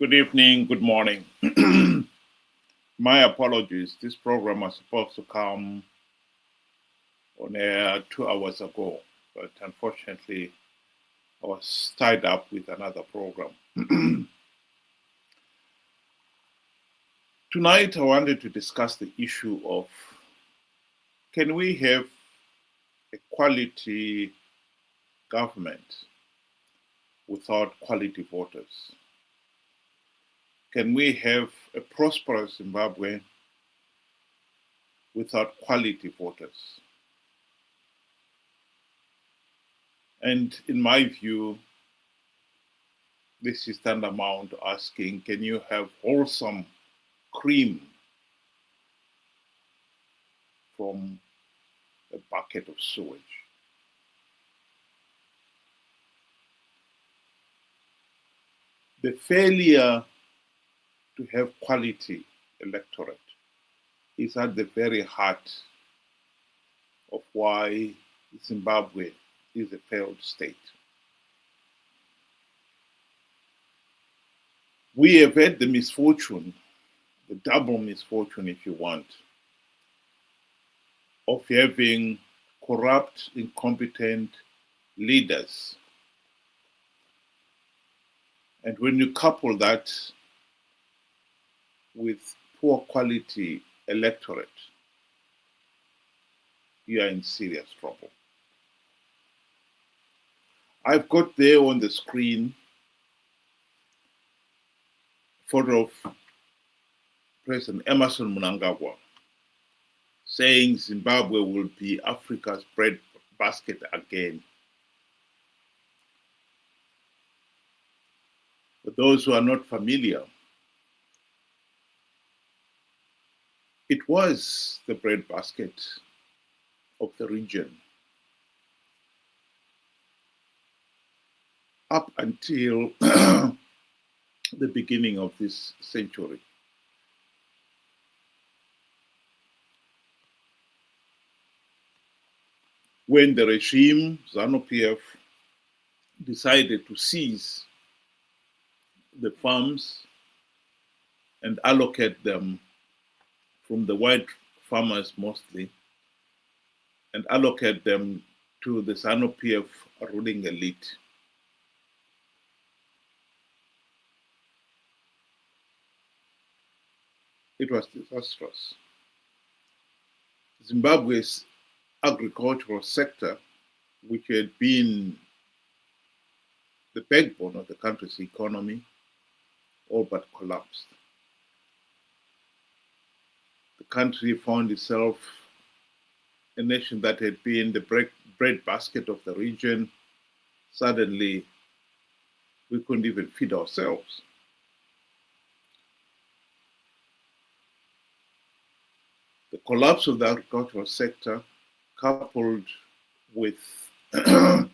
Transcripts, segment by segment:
Good evening, good morning. My apologies. This program was supposed to come on air 2 hours ago, but unfortunately, I was tied up with another program. Tonight, I wanted to discuss the issue of can we have a quality government without quality voters? Can we have a prosperous Zimbabwe without quality voters? And in my view, this is tantamount to asking, can you have wholesome cream from a bucket of sewage? The failure to have quality electorate is at the very heart of why Zimbabwe is a failed state. We have had the misfortune, the double misfortune if you want, of having corrupt, incompetent leaders. And when you couple that with poor quality electorate, you are in serious trouble. I've got there on the screen a photo of President Emerson Mnangagwa saying Zimbabwe will be Africa's bread basket again. For those who are not familiar, it was the bread basket of the region up until the beginning of this century. When the regime, Zanu PF, decided to seize the farms and allocate them from the white farmers mostly, and allocate them to the Zanu PF ruling elite. It was disastrous. Zimbabwe's agricultural sector, which had been the backbone of the country's economy, all but collapsed. The country found itself a nation that had been the bread basket of the region. Suddenly, we couldn't even feed ourselves. The collapse of the agricultural sector, coupled with the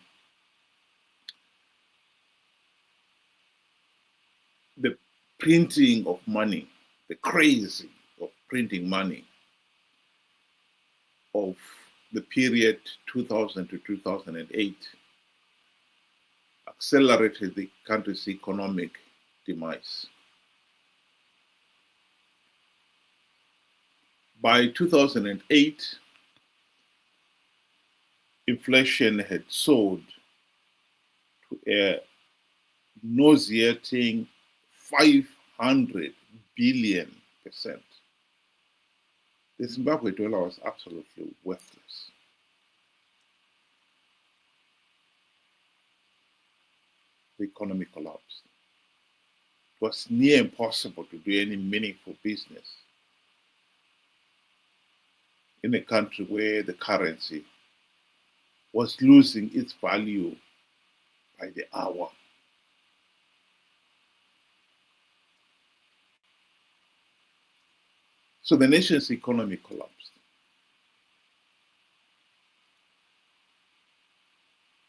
printing of money, the craze of printing money of the period 2000 to 2008, accelerated the country's economic demise. By 2008, inflation had soared to a nauseating 500 billion%. The Zimbabwe dollar was absolutely worthless. The economy collapsed. It was near impossible to do any meaningful business in a country where the currency was losing its value by the hour. So the nation's economy collapsed.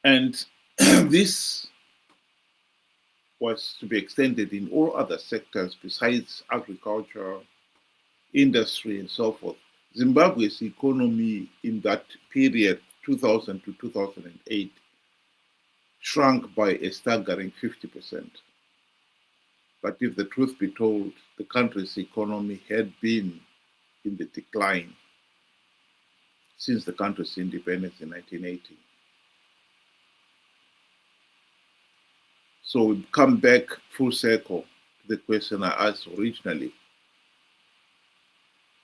And this was to be extended in all other sectors besides agriculture, industry, and so forth. Zimbabwe's economy in that period, 2000 to 2008, shrunk by a staggering 50%. But if the truth be told, the country's economy had been in the decline since the country's independence in 1980. So we come back full circle to the question I asked originally.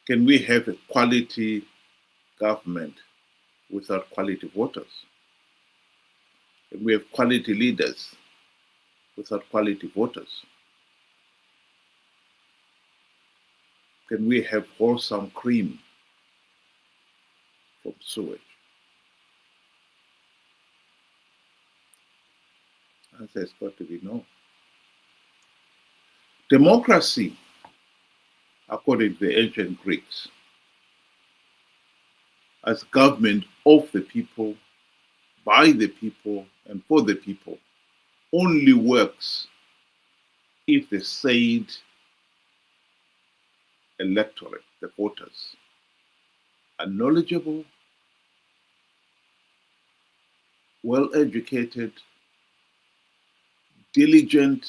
Can we have a quality government without quality voters? Can we have quality leaders without quality voters? Can we have wholesome cream from sewage? The answer has got to be no. Democracy, according to the ancient Greeks, as government of the people, by the people, and for the people, only works if the said electorate, the voters, are knowledgeable, well-educated, diligent,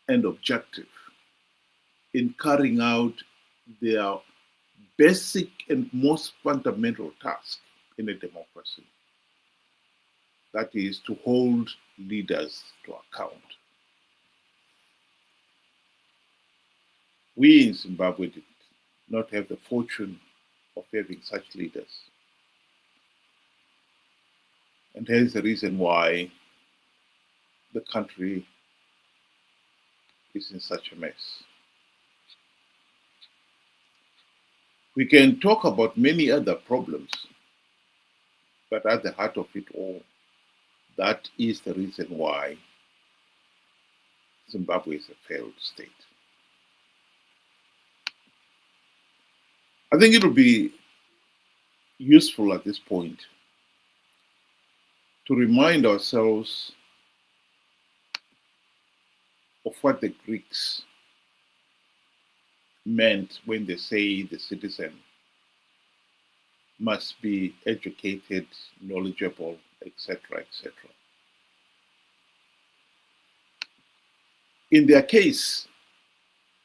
and objective in carrying out their basic and most fundamental task in a democracy. That is to hold leaders to account. We in Zimbabwe did not have the fortune of having such leaders. And hence the reason why the country is in such a mess. We can talk about many other problems, but at the heart of it all, that is the reason why Zimbabwe is a failed state. I think it will be useful at this point to remind ourselves of what the Greeks meant when they say the citizen must be educated, knowledgeable, etc., etc. In their case,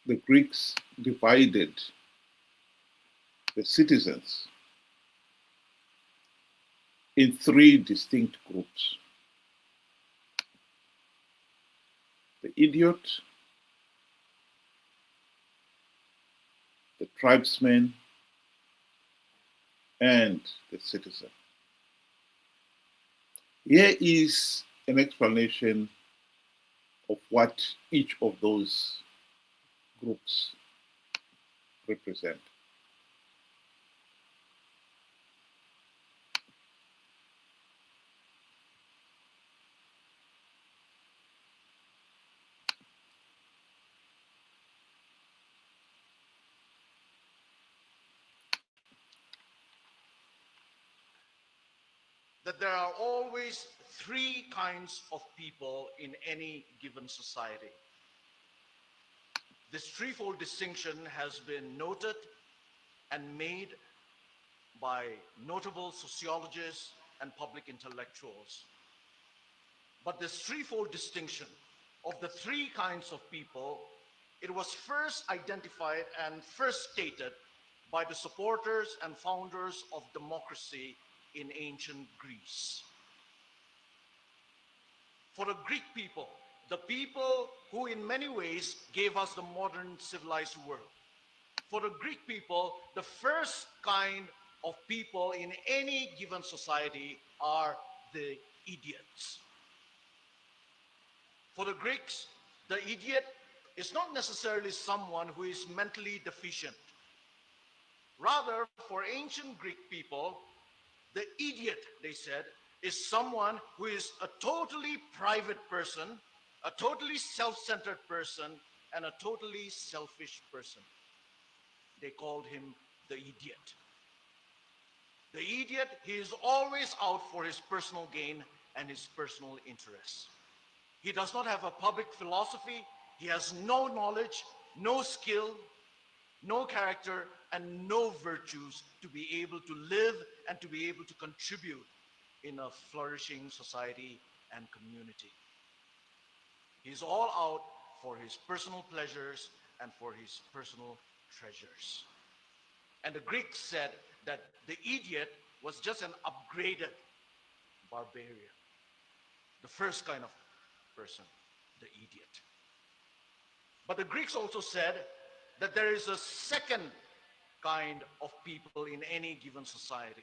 the Greeks divided the citizens in three distinct groups: the idiot, the tribesman, and the citizen. Here is an explanation of what each of those groups represent. That there are always three kinds of people in any given society. This threefold distinction has been noted and made by notable sociologists and public intellectuals. But this threefold distinction of the three kinds of people, it was first identified and first stated by the supporters and founders of democracy in ancient Greece. For the Greek people, the people who in many ways gave us the modern civilized world. For the Greek people, the first kind of people in any given society are the idiots. For the Greeks, the idiot is not necessarily someone who is mentally deficient. Rather, for ancient Greek people, the idiot, they said, is someone who is a totally private person, a totally self-centered person, and a totally selfish person. They called him the idiot. The idiot, he is always out for his personal gain and his personal interests. He does not have a public philosophy. He has no knowledge, no skill, no character, and no virtues to be able to live and to be able to contribute in a flourishing society and community. He's all out for his personal pleasures and for his personal treasures. And the Greeks said that the idiot was just an upgraded barbarian. The first kind of person, the idiot. But the Greeks also said that there is a second kind of people in any given society.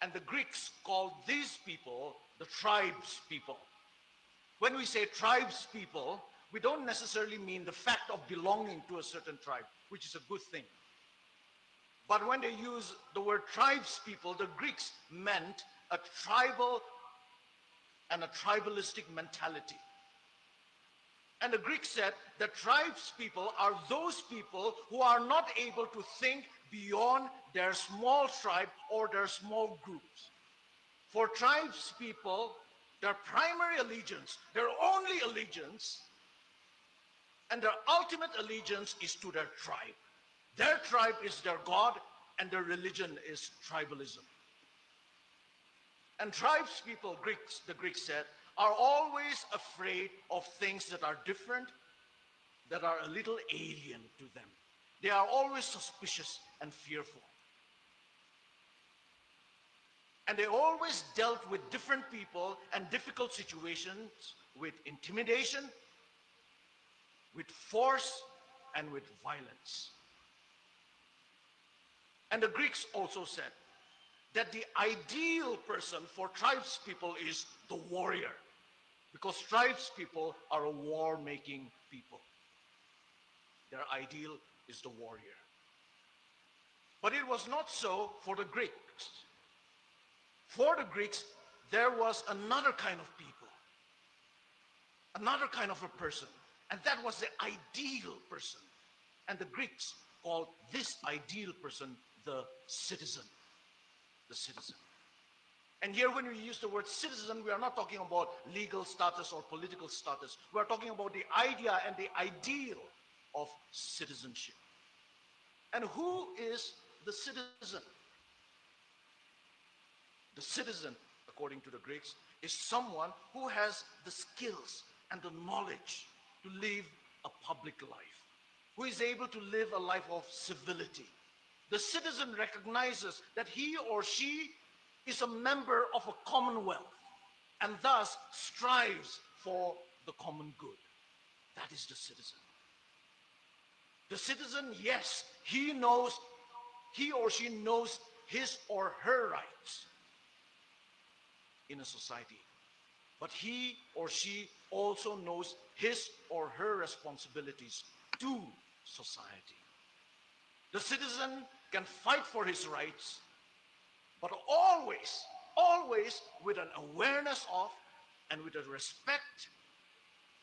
And the Greeks called these people the tribes people. When we say tribes people, we don't necessarily mean the fact of belonging to a certain tribe, which is a good thing. But when they use the word tribes people, the Greeks meant a tribal and a tribalistic mentality. And the Greeks said that tribes people are those people who are not able to think beyond their small tribe or their small groups. For tribes people, their primary allegiance, their only allegiance, and their ultimate allegiance is to their tribe. Their tribe is their God, and their religion is tribalism. And tribes people, the Greeks said, are always afraid of things that are different, that are a little alien to them. They are always suspicious and fearful. And they always dealt with different people and difficult situations with intimidation, with force, and with violence. And the Greeks also said that the ideal person for tribes people is the warrior, because tribes people are a war-making people. Their ideal is the warrior. But it was not so for the Greeks. For the Greeks, there was another kind of people, another kind of a person, and that was the ideal person. And the Greeks called this ideal person the citizen. The citizen. And here when we use the word citizen, we are not talking about legal status or political status. We are talking about the idea and the ideal of citizenship. And who is the citizen? The citizen, according to the Greeks, is someone who has the skills and the knowledge to live a public life, who is able to live a life of civility. The citizen recognizes that he or she is a member of a commonwealth and thus strives for the common good. That is the citizen. The citizen, yes, he or she knows his or her rights in a society, but he or she also knows his or her responsibilities to society. The citizen can fight for his rights, but always with an awareness of and with a respect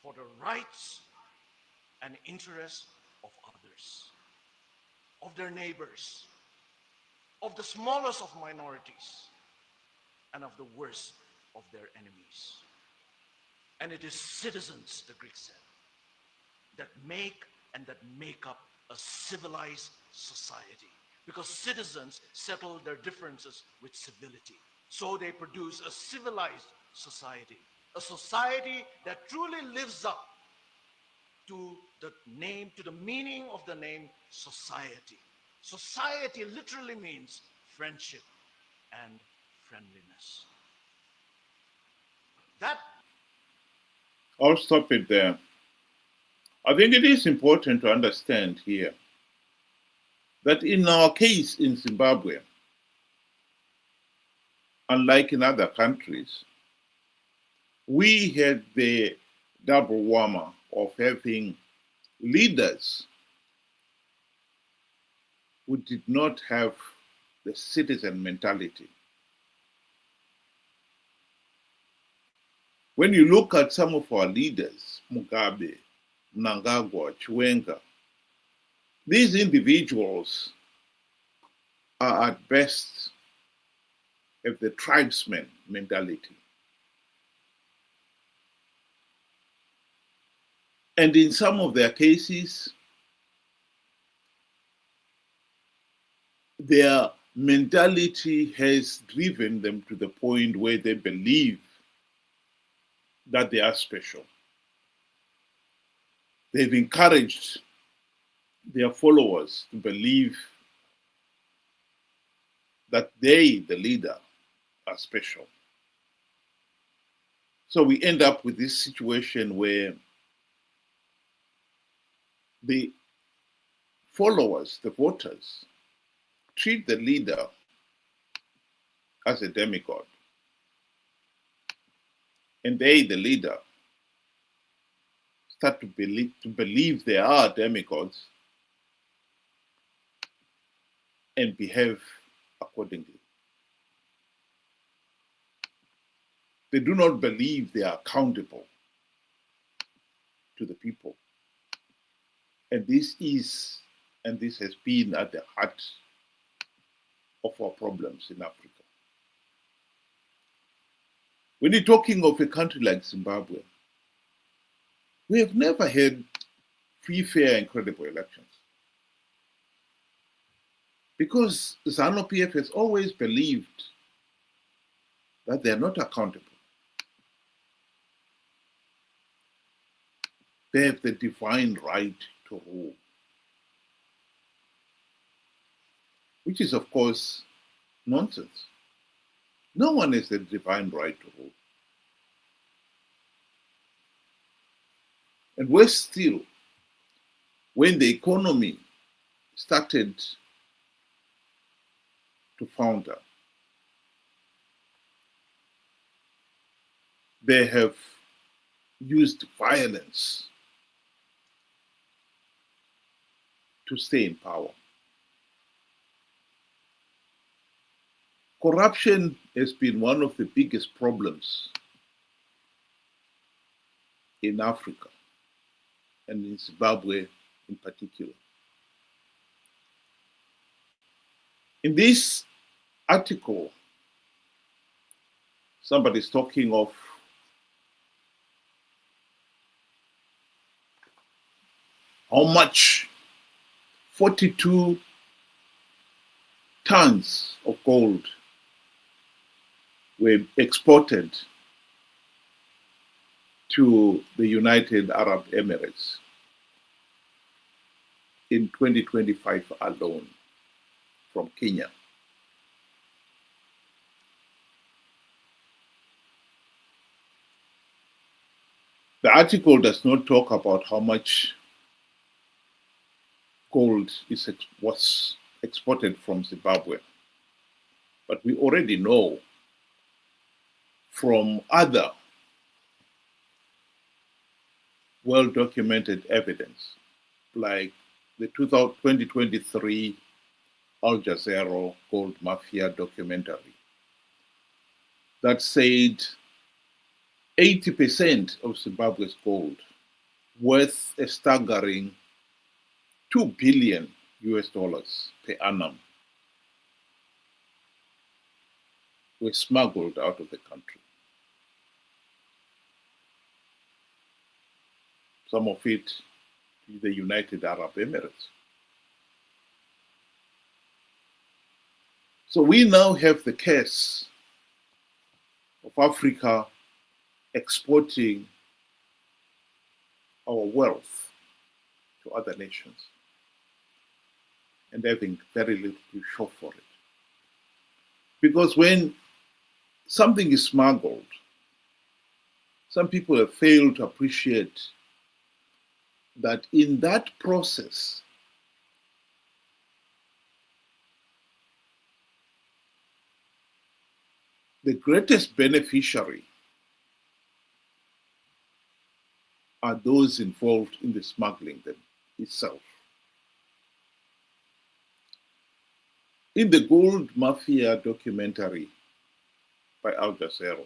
for the rights and interests of others, of their neighbors, of the smallest of minorities, and of the worst of their enemies. And it is citizens, the Greeks said, that make up a civilized society. Because citizens settle their differences with civility. So they produce a civilized society. A society that truly lives up to the name, to the meaning of the name society. Society literally means friendship and friendliness. I'll stop it there. I think it is important to understand here that in our case in Zimbabwe, unlike in other countries, we had the double whammy of having leaders who did not have the citizen mentality. When you look at some of our leaders, Mugabe, Mnangagwa, Chiwenga, these individuals are at best have the tribesman mentality. And in some of their cases, their mentality has driven them to the point where they believe that they are special. they've encouraged their followers to believe that they, the leader, are special. So we end up with this situation where the followers, the voters, treat the leader as a demigod. And they, the leader, start to believe they are demigods and behave accordingly. They do not believe they are accountable to the people. And this has been at the heart of our problems in Africa. When you're talking of a country like Zimbabwe, we have never had free, fair, and credible elections. Because Zanu PF has always believed that they are not accountable. They have the divine right to rule, which is, of course, nonsense. No one has the divine right to rule. And worse still, when the economy started to founder, they have used violence to stay in power. Corruption has been one of the biggest problems in Africa, and in Zimbabwe in particular. In this article, somebody's talking of how much 42 tons of gold were exported to the United Arab Emirates in 2025 alone from Kenya. The article does not talk about how much gold was exported from Zimbabwe, but we already know from other well-documented evidence, like the 2023 Al Jazeera Gold Mafia documentary, that said 80% of Zimbabwe's gold, worth a staggering $2 billion per annum, were smuggled out of the country. Some of it to the United Arab Emirates. So we now have the case of Africa exporting our wealth to other nations and having very little to show for it. Because when something is smuggled, some people have failed to appreciate that in that process, the greatest beneficiary are those involved in the smuggling them itself. In the Gold Mafia documentary by Al Jazeera,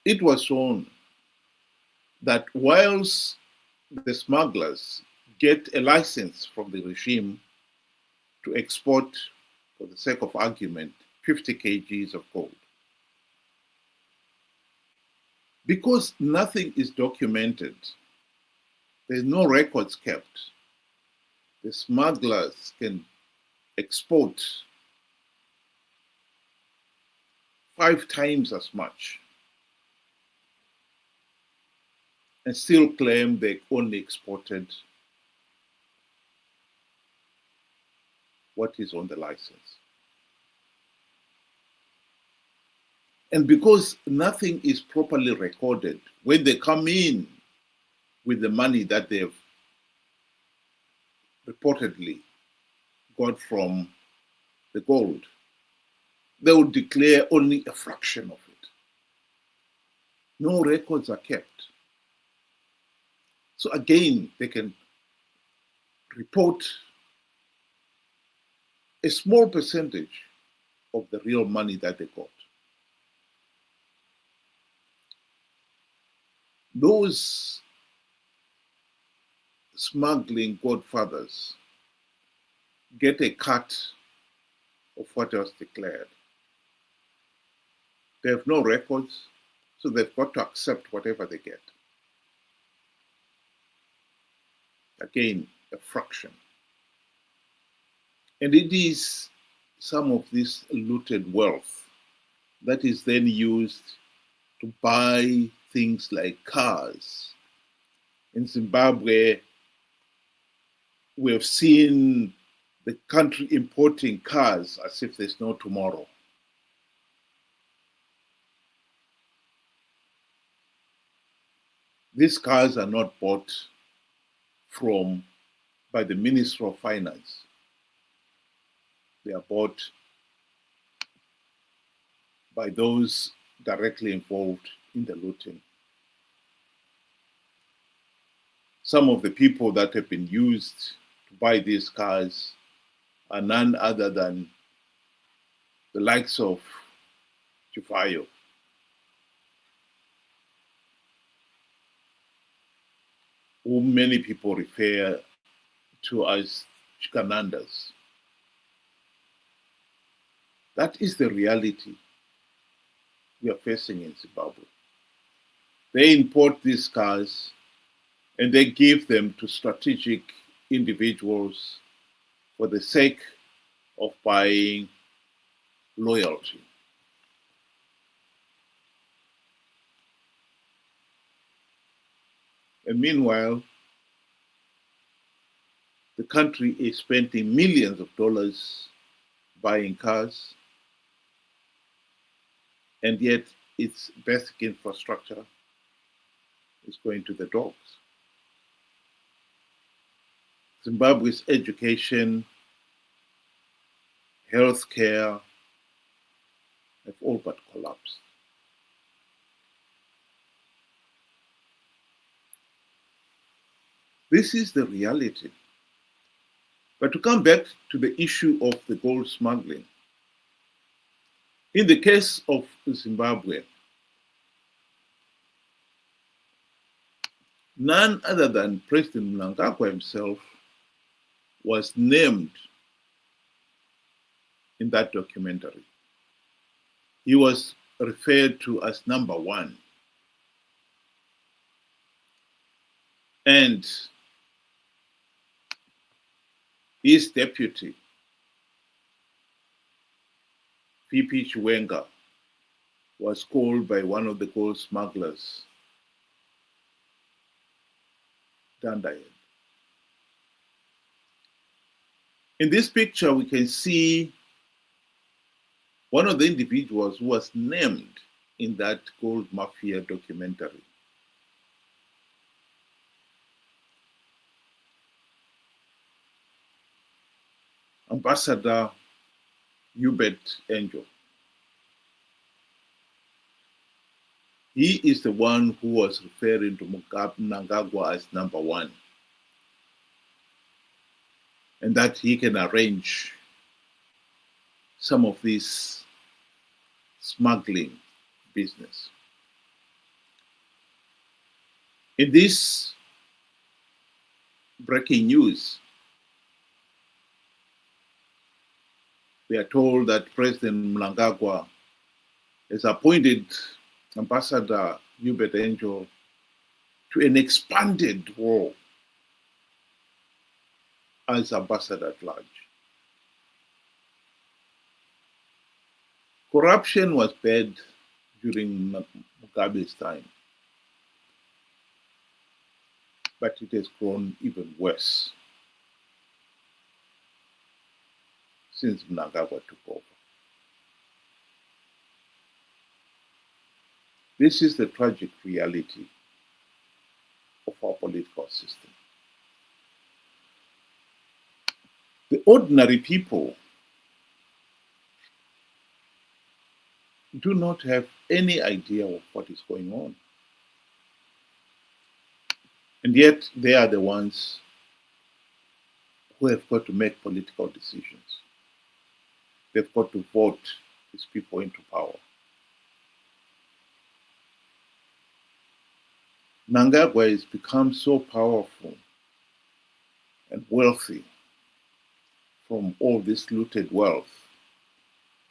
it was shown that whilst the smugglers get a license from the regime to export, for the sake of argument, 50 kgs of gold, because nothing is documented, there's no records kept, the smugglers can export 5 times as much. and still claim they only exported what is on the license. And because nothing is properly recorded, when they come in with the money that they've reportedly got from the gold, they would declare only a fraction of it. No records are kept. So again, they can report a small percentage of the real money that they got. Those smuggling godfathers get a cut of what was declared. They have no records, so they've got to accept whatever they get. Again, a fraction. And it is some of this looted wealth that is then used to buy things like cars. In Zimbabwe, we have seen the country importing cars as if there's no tomorrow. These cars are not bought by the Minister of Finance. They are bought by those directly involved in the looting. Some of the people that have been used to buy these cars are none other than the likes of Chifayo, whom many people refer to as Chikanandas. That is the reality we are facing in Zimbabwe. They import these cars and they give them to strategic individuals for the sake of buying loyalty. And meanwhile, the country is spending millions of dollars buying cars, and yet its basic infrastructure is going to the dogs. Zimbabwe's education, healthcare have all but collapsed. This is the reality. But to come back to the issue of the gold smuggling, in the case of Zimbabwe, none other than President Mnangagwa himself was named in that documentary. He was referred to as number one. And his deputy, VP Chiwenga, was called by one of the gold smugglers Dandahead. In this picture, we can see one of the individuals who was named in that gold mafia documentary. Ambassador Hubert Angel. He is the one who was referring to Mnangagwa as number one, and that he can arrange some of this smuggling business. In this breaking news, we are told that President Mnangagwa has appointed Ambassador Hubert Angel to an expanded role as ambassador at large. Corruption was bad during Mugabe's time. but it has grown even worse since Mnangagwa took over. This is the tragic reality of our political system. The ordinary people do not have any idea of what is going on. And yet they are the ones who have got to make political decisions. They've got to vote these people into power. Mnangagwa has become so powerful and wealthy from all this looted wealth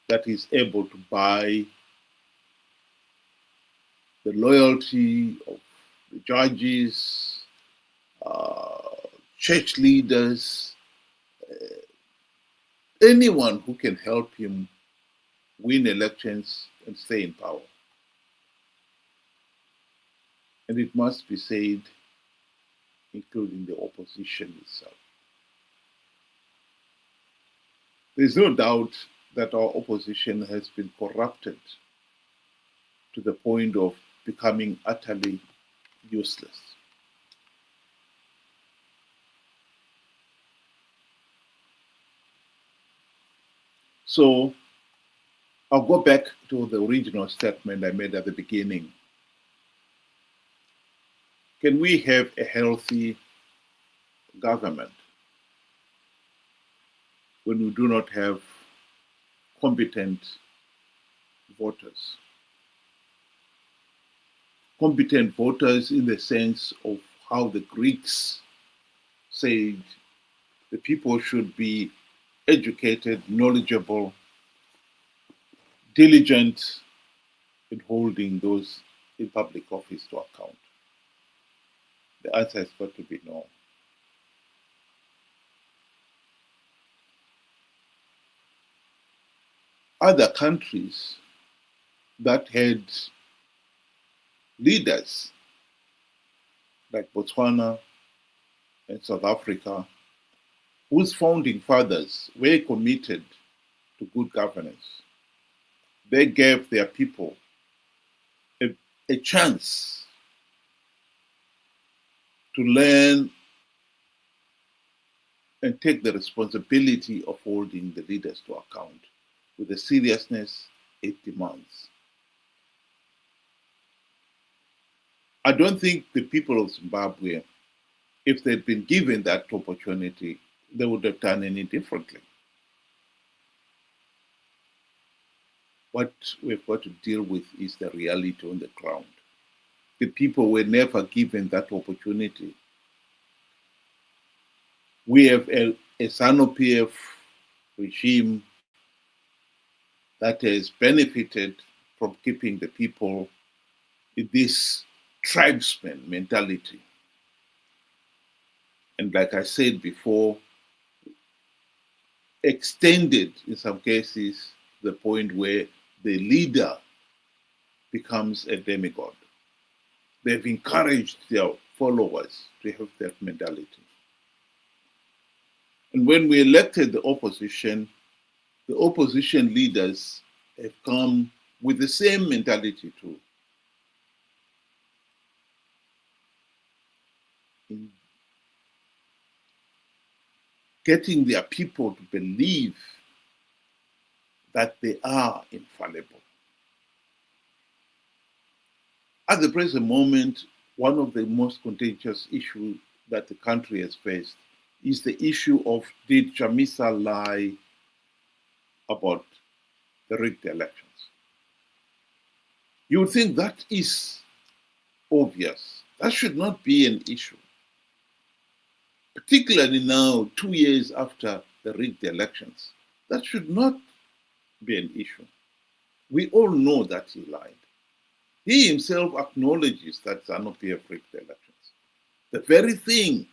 that he's able to buy the loyalty of the judges, church leaders, anyone who can help him win elections and stay in power. And it must be said, including the opposition itself. There's no doubt that our opposition has been corrupted to the point of becoming utterly useless. So I'll go back to the original statement I made at the beginning. Can we have a healthy government when we do not have competent voters? Competent voters in the sense of how the Greeks said the people should be educated, knowledgeable, diligent in holding those in public office to account. The answer has got to be no. Other countries that had leaders like Botswana and South Africa, whose founding fathers were committed to good governance, they gave their people a chance to learn and take the responsibility of holding the leaders to account with the seriousness it demands. I don't think the people of Zimbabwe, if they'd been given that opportunity, they would have done any differently. What we've got to deal with is the reality on the ground. The people were never given that opportunity. We have a Zanu PF regime that has benefited from keeping the people in this tribesman mentality. And like I said before, extended in some cases to the point where the leader becomes a demigod. They've encouraged their followers to have that mentality. And when we elected the opposition leaders have come with the same mentality too. In getting their people to believe that they are infallible. At the present moment, one of the most contentious issues that the country has faced is the issue of, did Chamisa lie about the rigged elections? You would think that is obvious. That should not be an issue. Particularly now, 2 years after the rigged elections. That should not be an issue. We all know that he lied. He himself acknowledges that Zanu PF rigged the elections. The very thing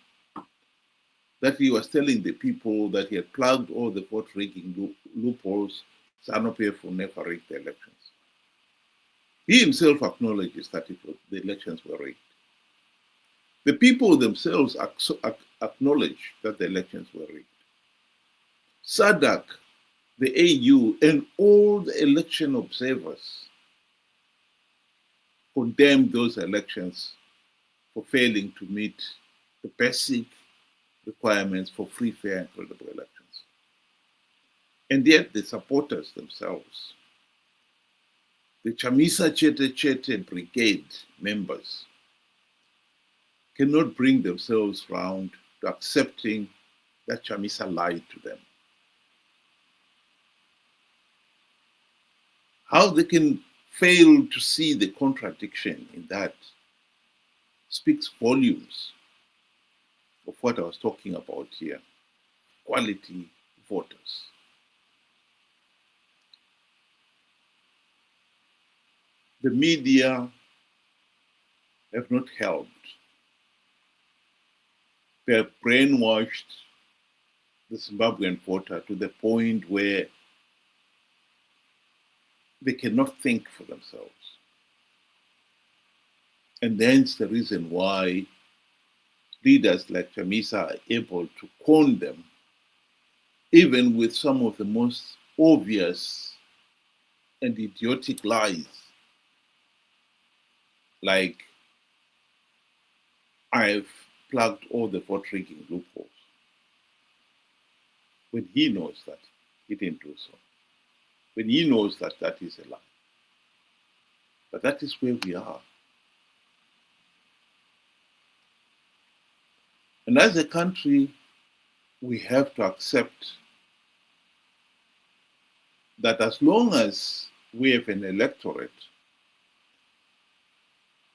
that he was telling the people that he had plugged all the vote rigging loopholes, Zanu PF will never rig the elections. He himself acknowledges that the elections were rigged. The people themselves acknowledge that the elections were rigged. SADC, the AU, and all the election observers condemned those elections for failing to meet the basic requirements for free, fair, and credible elections. And yet the supporters themselves, the Chamisa Chete brigade members, cannot bring themselves round to accepting that Chamisa lied to them. How they can fail to see the contradiction in that speaks volumes of what I was talking about here, quality voters. The media have not helped. They have brainwashed the Zimbabwean voter to the point where they cannot think for themselves. And hence the reason why leaders like Chamisa are able to con them, even with some of the most obvious and idiotic lies, like I've plugged all the vote rigging loopholes, when he knows that he didn't do so, when he knows that that is a lie. But that is where we are. And as a country, we have to accept that as long as we have an electorate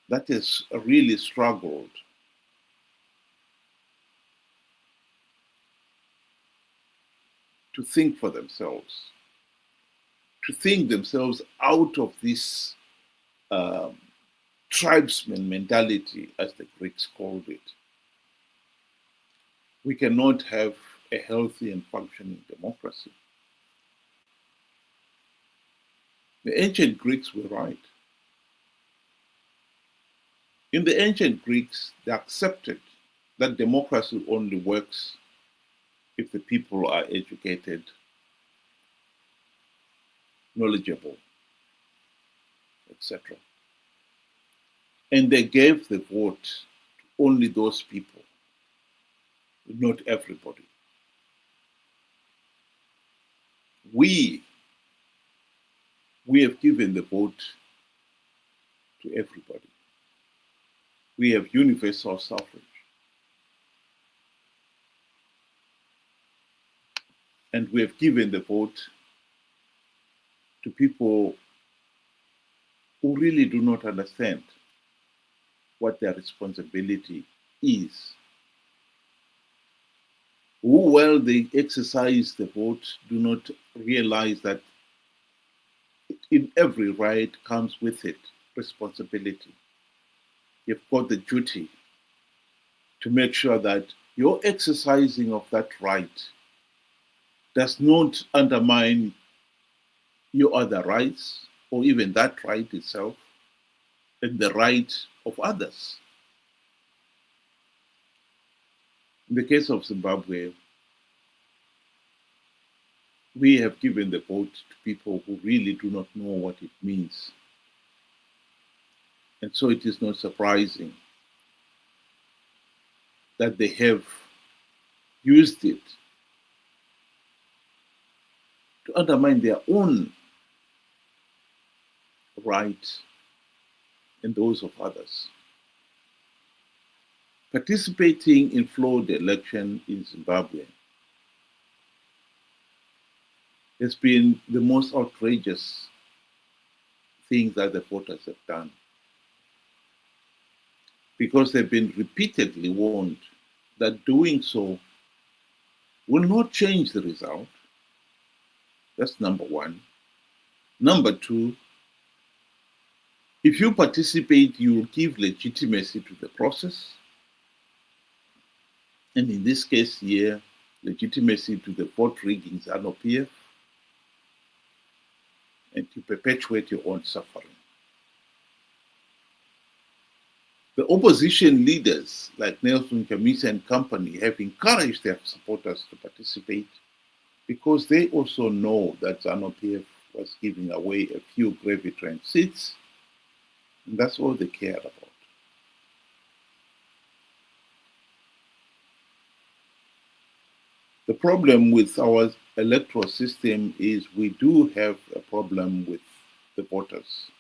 that has really struggled to think for themselves, to think themselves out of this tribesman mentality, as the Greeks called it, we cannot have a healthy and functioning democracy. The ancient Greeks were right. In the ancient Greeks, they accepted that democracy only works if the people are educated, knowledgeable, etc. And they gave the vote to only those people, not everybody. We have given the vote to everybody. We have universal suffrage. And we have given the vote to people who really do not understand what their responsibility is. Who, while they exercise the vote, do not realize that in every right comes with it responsibility. You've got the duty to make sure that your exercising of that right does not undermine your other rights, or even that right itself, and the right of others. In the case of Zimbabwe, we have given the vote to people who really do not know what it means. And so it is not surprising that they have used it to undermine their own rights and those of others. Participating in flawed election in Zimbabwe has been the most outrageous thing that the voters have done, because they've been repeatedly warned that doing so will not change the result. That's number one. Number two, if you participate, you will give legitimacy to the process. And in this case here, legitimacy to the vote rigging Zanu PF, and to perpetuate your own suffering. The opposition leaders like Nelson Chamisa and company have encouraged their supporters to participate because they also know that Zanu PF was giving away a few gravy train seats, and that's all they cared about. The problem with our electoral system is we do have a problem with the voters.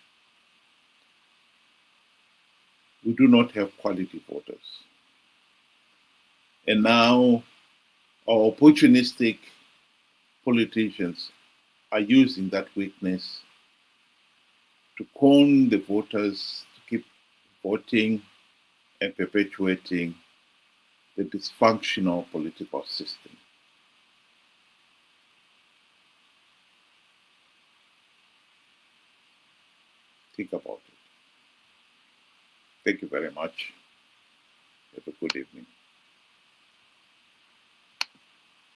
We do not have quality voters. And now our opportunistic politicians are using that weakness to con the voters to keep voting and perpetuating the dysfunctional political system. Think about it. Thank you very much. Have a good evening.